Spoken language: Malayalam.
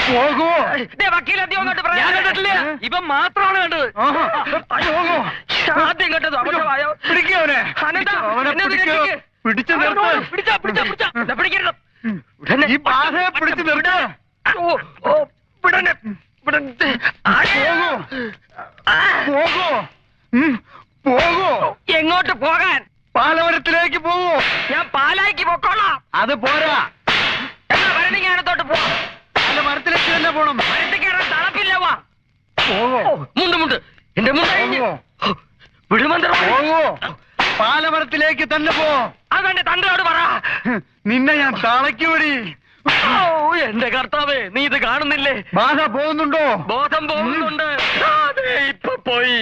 പോകൂ. ഇവൻ മാത്രമാണ് കണ്ടത്. ആദ്യം കണ്ടത് അബദ്ധമായോ? പിടിച്ചു നിർത്ത്. ഈ ബാധയെ പിടിച്ചു നിർത്ത്. പോകൂ. എങ്ങോട്ട് പോകാൻ? പാലവരത്തിലേക്ക് പോകൂ. ഞാൻ പാലായിക്ക് പൊക്കോളാം. അത് പോരാ. എന്നാ ഭരണിക്കാനത്തോട്ട് പോവാം. മരത്തിലേക്ക് തന്നെ പോണം. മരത്തിൽ കയറാൻ തളപ്പില്ല. വാ. മുണ്ട് എന്റെ മുണ്ട് വിടുമന്ത്രം. പോകൂ. പാലമരത്തിലേക്ക് തന്നെ പോ. അതെന്റെ തന്തയോട് പറ. നിന്നെ ഞാൻ തളയ്ക്കുപടി. എന്റെ കർത്താവേ, നീ ഇത് കാണുന്നില്ലേ? ബാധ പോകുന്നുണ്ടോ? ബോധം പോകുന്നുണ്ട്. ഇപ്പൊ പോയി.